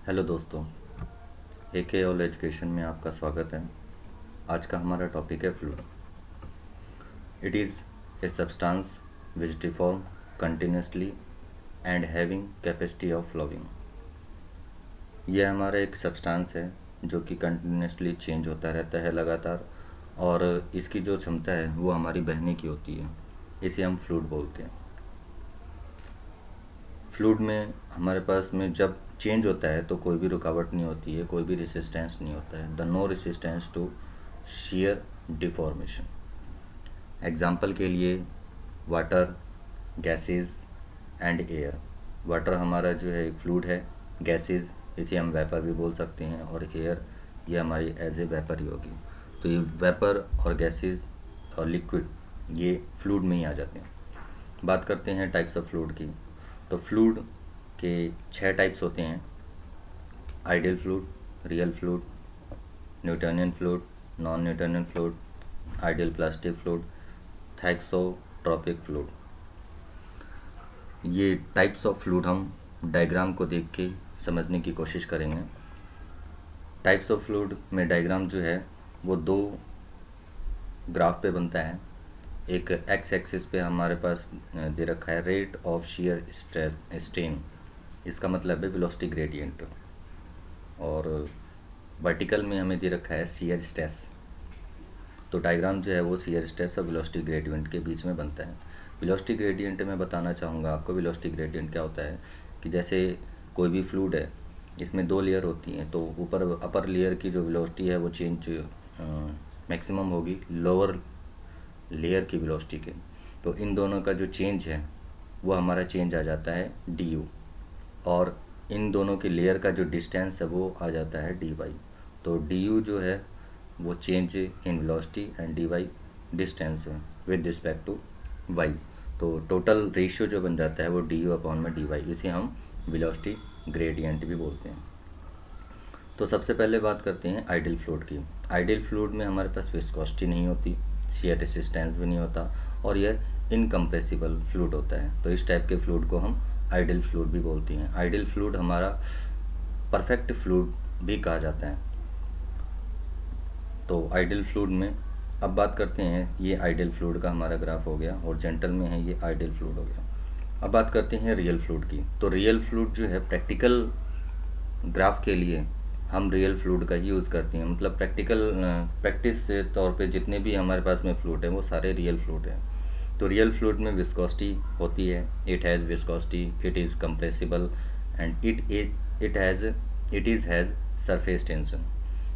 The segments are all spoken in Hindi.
हेलो दोस्तों, एके ऑल एजुकेशन में आपका स्वागत है। आज का हमारा टॉपिक है fluid. It is a substance which deform continuously and having capacity of flowing. यह हमारा एक सब्सटेंस है जो कि कंटिन्यूसली चेंज होता रहता है लगातार, और इसकी जो क्षमता है वो हमारी बहने की होती है। इसे हम फ्लूइड बोलते हैं। फ्लूइड में हमारे पास में जब चेंज होता है तो कोई भी रुकावट नहीं होती है, कोई भी रेसिस्टेंस नहीं होता है। The no resistance to shear deformation. Example के लिए water, gases and air. Water हमारा जो है फ्लूइड है, गैसेस इसे हम वेपर भी बोल सकते हैं, और एयर ये हमारी एज ए वेपर ही होगी। तो ये वेपर और गैसेस और लिक्विड ये फ्लूइड में ही आ जाते हैं। बात करते हैं टाइप्स ऑफ फ्लूइड की। तो फ्लूइड के 6 टाइप्स होते हैं: ideal fluid, real fluid, Newtonian fluid, non Newtonian fluid, ideal plastic fluid, thixotropic fluid. ये टाइप्स ऑफ फ्लूइड हम डायग्राम को देख के समझने की कोशिश करेंगे। टाइप्स ऑफ फ्लूइड में डायग्राम जो है वो 2 ग्राफ पे बनता है। एक एक्स एक्सिस पे हमारे पास दे रखा है rate of shear stress strain, इसका मतलब है वेलोसिटी ग्रेडियंट, और वर्टिकल में हमें दे रखा है शियर स्ट्रेस। तो डायग्राम जो है वो शियर स्ट्रेस और वेलोसिटी ग्रेडियंट के बीच में बनता है। वेलोसिटी ग्रेडियंट में बताना चाहूँगा आपको। वेलोसिटी ग्रेडियंट क्या होता है कि जैसे कोई भी फ्लूइड है, इसमें 2 लेयर होती हैं, तो ऊपर अपर लेयर की जो वेलोसिटी है वो चेंज मैक्सिमम होगी लोअर लेयर की वेलोसिटी के। तो इन दोनों का जो चेंज है वो हमारा चेंज आ जाता है डी, और इन दोनों के लेयर का जो डिस्टेंस है वो आ जाता है dy। तो du जो है वो change in velocity and dy distance है विद रिस्पेक्ट टू y। तो टोटल रेशियो जो बन जाता है वो du अपॉन में dy। इसे हम वेलोसिटी ग्रेडियंट भी बोलते हैं। तो सबसे पहले बात करते हैं आइडियल फ्लूइड की। आइडियल फ्लूइड में हमारे पास विस्कोसिटी नहीं होती, शियर रेसिस्टेंस भी नहीं होता, और यह इनकम्प्रेसिबल फ्लूइड होता है। तो इस टाइप के फ्लूइड को हम आइडियल फ्लूइड भी बोलते हैं। आइडियल फ्लूइड हमारा परफेक्ट फ्लूइड भी कहा जाता है। तो आइडियल फ्लूइड में अब बात करते हैं, ये आइडियल फ्लूइड का हमारा ग्राफ हो गया, और जेंटल में है ये आइडियल फ्लूइड हो गया। अब बात करते हैं रियल फ्लूइड की। तो रियल फ्लूइड जो है प्रैक्टिकल ग्राफ के लिए हम रियल फ्लूइड का ही यूज़ करते हैं। मतलब प्रैक्टिस के तौर पे जितने भी हमारे पास में फ्लूइड है वो सारे रियल फ्लूइड है। तो रियल फ्लूइड में विस्कोसिटी होती है, it has viscosity, it is compressible, and it is has surface tension.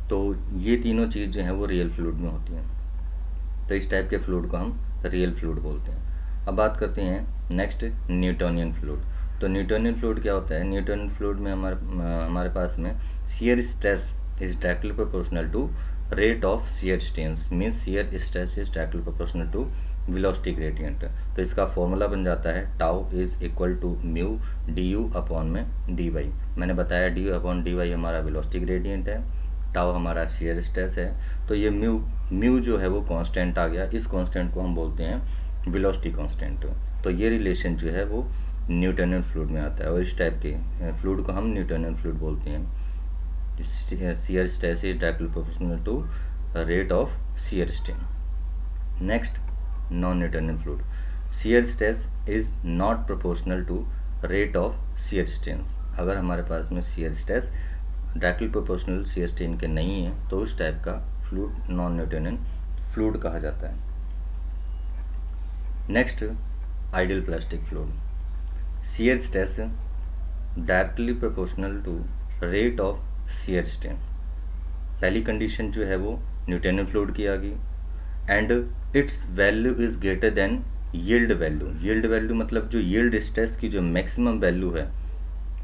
तो ये तीनों चीज़ जो हैं वो रियल फ्लूइड में होती हैं। तो इस टाइप के फ्लूइड को हम रियल फ्लूइड बोलते हैं। अब बात करते हैं नेक्स्ट न्यूटोनियन फ्लूइड। तो न्यूटोनियन फ्लूइड क्या होता है? न्यूटोनियन फ्लूइड में हमारे पास में shear stress is directly proportional to rate of shear strain, means shear stress is directly proportional to velocity gradient. तो इसका फॉर्मूला बन जाता है tau is equal to mu d u upon में डी वाई। मैंने बताया d u upon d y हमारा वेलोसिटी ग्रेडियंट है, टाउ हमारा शियर स्ट्रेस है। तो ये म्यू जो है वो कांस्टेंट आ गया। इस कांस्टेंट को हम बोलते हैं वेलोसिटी कांस्टेंट। तो ये रिलेशन जो है वो न्यूटोनियन फ्लूइड में आता है, और इस टाइप के फ्लूइड को हम न्यूटोनियन फ्लूइड बोलते हैं। Shear stress is directly proportional to rate of shear strain. Next non Newtonian fluid. Shear stress is not proportional to rate of shear strain. अगर हमारे पास में shear stress directly proportional shear strain के नहीं है तो उस टाइप का फ्लूइड नॉन न्यूटोनियन फ्लूइड कहा जाता है। Next ideal plastic fluid. Shear stress directly proportional to rate of shear strain. पहली कंडीशन जो है वो न्यूटोनियन फ्लूइड की आ गई, and its value is greater than yield value. Yield value मतलब जो यील्ड स्ट्रेस की जो मैक्सिमम वैल्यू है,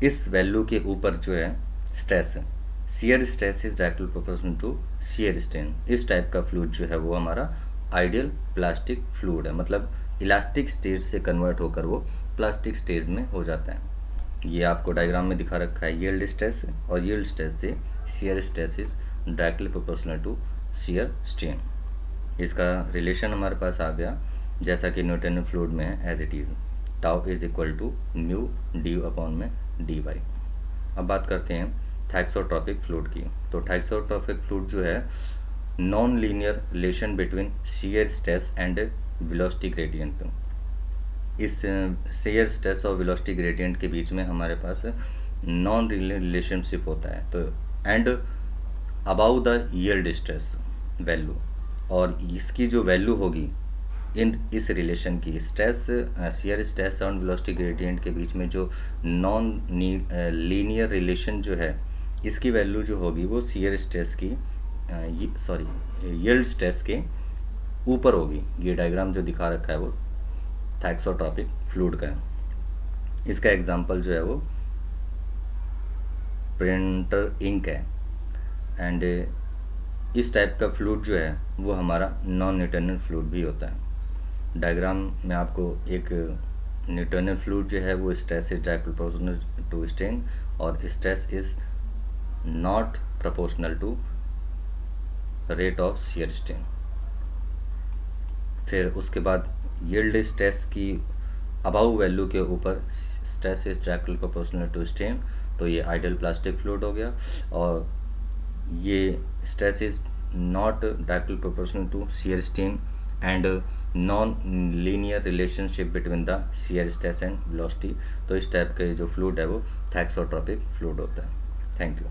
इस वैल्यू के ऊपर जो है स्ट्रेस है। Shear stress is directly proportional to shear strain. इस टाइप का फ्लूइड जो है वो हमारा आइडियल प्लास्टिक फ्लूइड है। मतलब इलास्टिक स्टेज से कन्वर्ट होकर वो प्लास्टिक स्टेज में हो जाता है। ये आपको डायग्राम में दिखा रखा है यील्ड स्ट्रेस, और यील्ड स्ट्रेस से shear stress is directly proportional to shear strain. इसका रिलेशन हमारे पास आ गया जैसा कि न्यूटोनियन फ्लूइड में है, as it is tau is equal to mu d upon में डी वाई। अब बात करते हैं थैक्सोट्रॉपिक फ्लूइड की। तो थैक्सोट्रॉपिक फ्लूइड जो है non linear relation between shear stress and velocity gradient. इस शेयर स्ट्रेस और वेलोसिटी ग्रेडियंट के बीच में हमारे पास नॉन रिलेशनशिप होता है। तो and about the yield stress value, और इसकी जो वैल्यू होगी इन इस रिलेशन की, स्ट्रेस शेयर स्ट्रेस और वेलोसिटी ग्रेडियंट के बीच में जो नॉन लीनियर रिलेशन जो है, इसकी वैल्यू जो होगी वो शेयर स्ट्रेस की यील्ड स्ट्रेस के ऊपर होगी। ये डायग्राम जो दिखा रखा है वो थैक्सोट्रॉपिक फ्लूइड का है। इसका एग्जांपल जो है वो प्रिंटर इंक है। एंड इस टाइप का फ्लूइड जो है वो हमारा नॉन न्यूटोनियन फ्लूइड भी होता है। डायग्राम में आपको एक न्यूटोनियन फ्लूइड जो है वो stress is directly proportional to strain और stress is not proportional to rate of shear strain. फिर उसके बाद यील्ड स्ट्रेस की अबाउ वैल्यू के ऊपर stress is directly proportional to strain, तो ये आइडियल प्लास्टिक फ्लूइड हो गया। और ये stress is not directly proportional to shear strain and non linear relationship between the shear stress and velocity. तो इस टाइप के जो फ्लूइड है वो थैक्सोट्रॉपिक फ्लूइड होता है। Thank you.